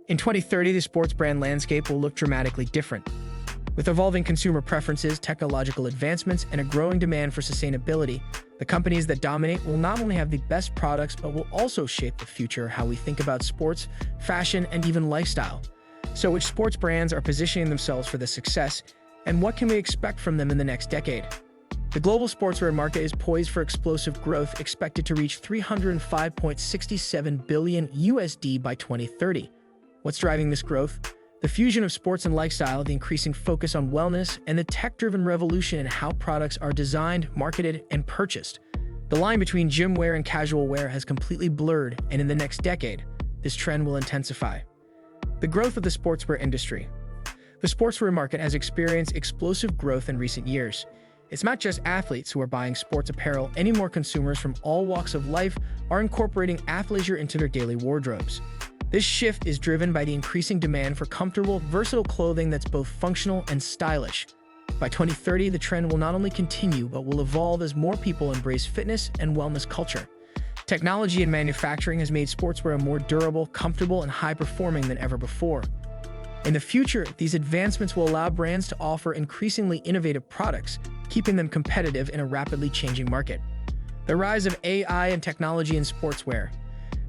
In 2030, the sports brand landscape will look dramatically different. With evolving consumer preferences, technological advancements, and a growing demand for sustainability, the companies that dominate will not only have the best products, but will also shape the future how we think about sports, fashion, and even lifestyle. So which sports brands are positioning themselves for this success, and what can we expect from them in the next decade? The global sportswear market is poised for explosive growth, expected to reach $305.67 billion USD by 2030. What's driving this growth? The fusion of sports and lifestyle, the increasing focus on wellness, and the tech-driven revolution in how products are designed, marketed, and purchased. The line between gym wear and casual wear has completely blurred, and in the next decade, this trend will intensify. The growth of the sportswear industry. The sportswear market has experienced explosive growth in recent years. It's not just athletes who are buying sports apparel anymore. Consumers from all walks of life are incorporating athleisure into their daily wardrobes. This shift is driven by the increasing demand for comfortable, versatile clothing that's both functional and stylish. By 2030, the trend will not only continue, but will evolve as more people embrace fitness and wellness culture. Technology and manufacturing has made sportswear more durable, comfortable, and high-performing than ever before. In the future, these advancements will allow brands to offer increasingly innovative products, keeping them competitive in a rapidly changing market. The rise of AI and technology in sportswear.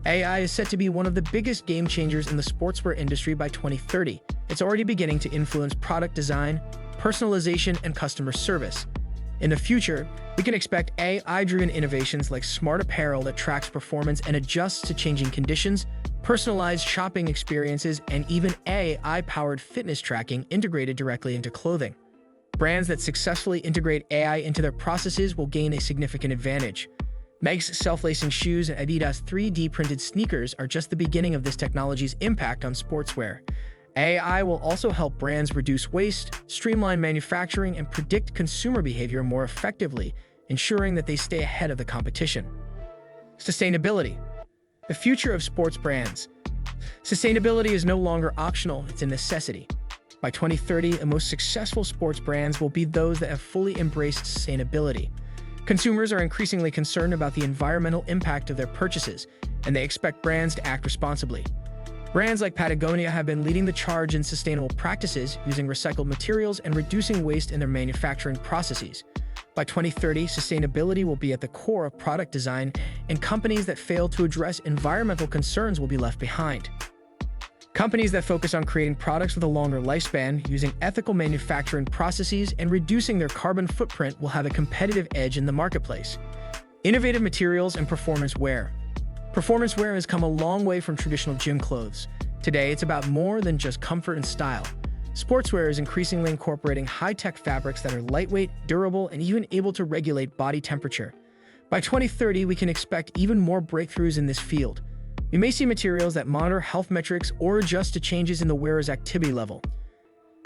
AI is set to be one of the biggest game changers in the sportswear industry by 2030. It's already beginning to influence product design, personalization, and customer service. In the future, we can expect AI-driven innovations like smart apparel that tracks performance and adjusts to changing conditions, personalized shopping experiences, and even AI-powered fitness tracking integrated directly into clothing. Brands that successfully integrate AI into their processes will gain a significant advantage. Nike's self-lacing shoes and Adidas 3D-printed sneakers are just the beginning of this technology's impact on sportswear. AI will also help brands reduce waste, streamline manufacturing, and predict consumer behavior more effectively, ensuring that they stay ahead of the competition. Sustainability. The future of sports brands. Sustainability is no longer optional, it's a necessity. By 2030, the most successful sports brands will be those that have fully embraced sustainability. Consumers are increasingly concerned about the environmental impact of their purchases, and they expect brands to act responsibly. Brands like Patagonia have been leading the charge in sustainable practices, using recycled materials and reducing waste in their manufacturing processes. By 2030, sustainability will be at the core of product design, and companies that fail to address environmental concerns will be left behind. Companies that focus on creating products with a longer lifespan, using ethical manufacturing processes, and reducing their carbon footprint will have a competitive edge in the marketplace. Innovative materials and performance wear. Performance wear has come a long way from traditional gym clothes. Today, it's about more than just comfort and style. Sportswear is increasingly incorporating high-tech fabrics that are lightweight, durable, and even able to regulate body temperature. By 2030, we can expect even more breakthroughs in this field. We may see materials that monitor health metrics or adjust to changes in the wearer's activity level.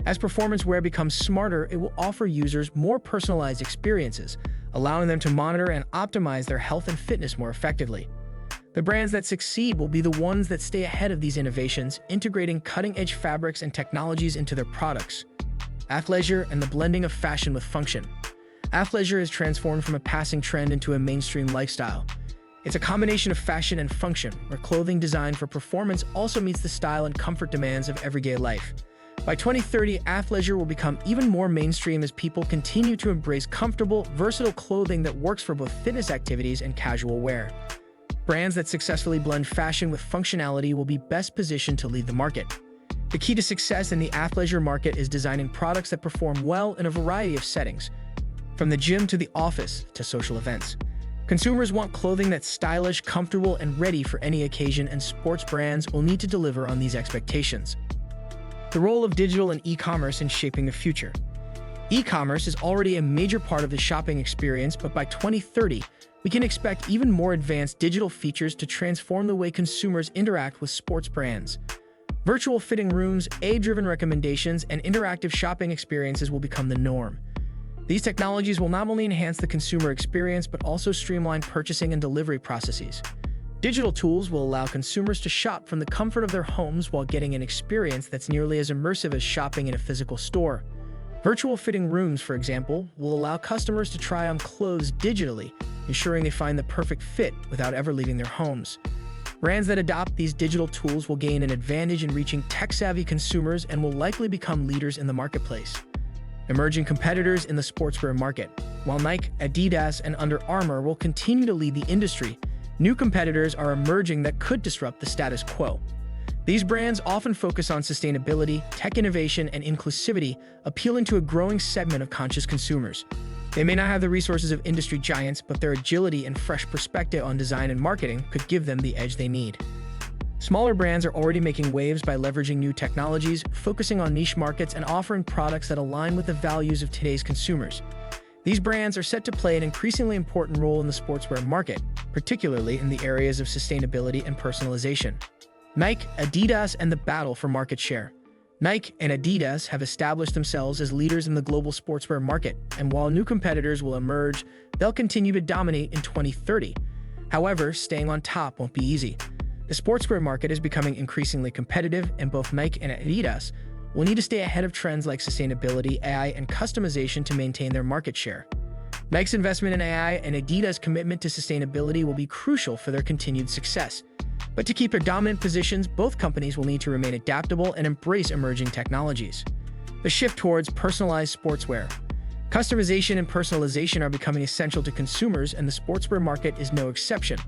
As performance wear becomes smarter, it will offer users more personalized experiences, allowing them to monitor and optimize their health and fitness more effectively. The brands that succeed will be the ones that stay ahead of these innovations, integrating cutting-edge fabrics and technologies into their products. Athleisure and the blending of fashion with function. Athleisure has transformed from a passing trend into a mainstream lifestyle. It's a combination of fashion and function, where clothing designed for performance also meets the style and comfort demands of everyday life. By 2030, athleisure will become even more mainstream as people continue to embrace comfortable, versatile clothing that works for both fitness activities and casual wear. Brands that successfully blend fashion with functionality will be best positioned to lead the market. The key to success in the athleisure market is designing products that perform well in a variety of settings, from the gym to the office to social events. Consumers want clothing that's stylish, comfortable, and ready for any occasion, and sports brands will need to deliver on these expectations. The role of digital and e-commerce in shaping the future. E-commerce is already a major part of the shopping experience, but by 2030, we can expect even more advanced digital features to transform the way consumers interact with sports brands. Virtual fitting rooms, AI-driven recommendations, and interactive shopping experiences will become the norm. These technologies will not only enhance the consumer experience, but also streamline purchasing and delivery processes. Digital tools will allow consumers to shop from the comfort of their homes while getting an experience that's nearly as immersive as shopping in a physical store. Virtual fitting rooms, for example, will allow customers to try on clothes digitally, ensuring they find the perfect fit without ever leaving their homes. Brands that adopt these digital tools will gain an advantage in reaching tech-savvy consumers and will likely become leaders in the marketplace. Emerging competitors in the sportswear market. While Nike, Adidas, and Under Armour will continue to lead the industry, new competitors are emerging that could disrupt the status quo. These brands often focus on sustainability, tech innovation, and inclusivity, appealing to a growing segment of conscious consumers. They may not have the resources of industry giants, but their agility and fresh perspective on design and marketing could give them the edge they need. Smaller brands are already making waves by leveraging new technologies, focusing on niche markets, and offering products that align with the values of today's consumers. These brands are set to play an increasingly important role in the sportswear market, particularly in the areas of sustainability and personalization. Nike, Adidas, and the battle for market share. Nike and Adidas have established themselves as leaders in the global sportswear market, and while new competitors will emerge, they'll continue to dominate in 2030. However, staying on top won't be easy. The sportswear market is becoming increasingly competitive, and both Nike and Adidas will need to stay ahead of trends like sustainability, AI, and customization to maintain their market share. Nike's investment in AI and Adidas' commitment to sustainability will be crucial for their continued success. But to keep their dominant positions, both companies will need to remain adaptable and embrace emerging technologies. The shift towards personalized sportswear. Customization and personalization are becoming essential to consumers, and the sportswear market is no exception.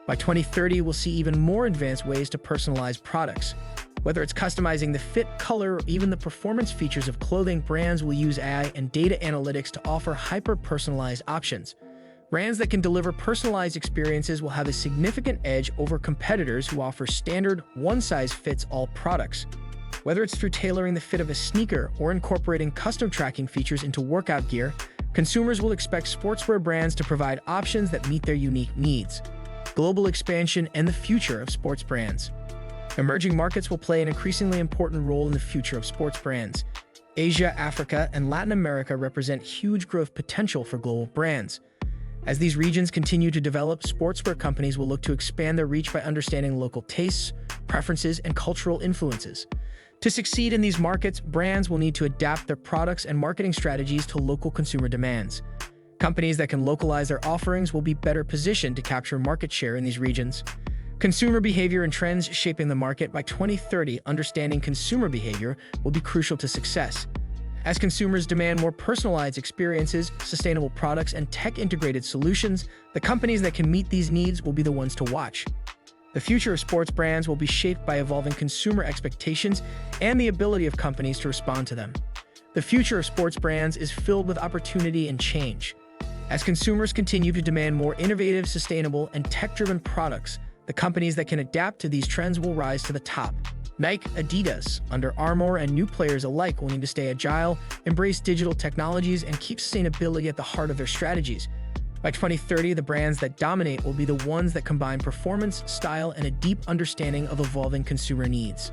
By 2030, we'll see even more advanced ways to personalize products. Whether it's customizing the fit, color, or even the performance features of clothing, brands will use AI and data analytics to offer hyper-personalized options. Brands that can deliver personalized experiences will have a significant edge over competitors who offer standard, one-size-fits-all products. Whether it's through tailoring the fit of a sneaker or incorporating custom tracking features into workout gear, consumers will expect sportswear brands to provide options that meet their unique needs. Global expansion and the future of sports brands. Emerging markets will play an increasingly important role in the future of sports brands. Asia, Africa, and Latin America represent huge growth potential for global brands. As these regions continue to develop, sportswear companies will look to expand their reach by understanding local tastes, preferences, and cultural influences. To succeed in these markets, brands will need to adapt their products and marketing strategies to local consumer demands. Companies that can localize their offerings will be better positioned to capture market share in these regions. Consumer behavior and trends shaping the market. By 2030, understanding consumer behavior will be crucial to success. As consumers demand more personalized experiences, sustainable products, and tech-integrated solutions, the companies that can meet these needs will be the ones to watch. The future of sports brands will be shaped by evolving consumer expectations and the ability of companies to respond to them. The future of sports brands is filled with opportunity and change. As consumers continue to demand more innovative, sustainable, and tech-driven products, the companies that can adapt to these trends will rise to the top. Nike, Adidas, Under Armour, and new players alike will need to stay agile, embrace digital technologies, and keep sustainability at the heart of their strategies. By 2030, the brands that dominate will be the ones that combine performance, style, and a deep understanding of evolving consumer needs.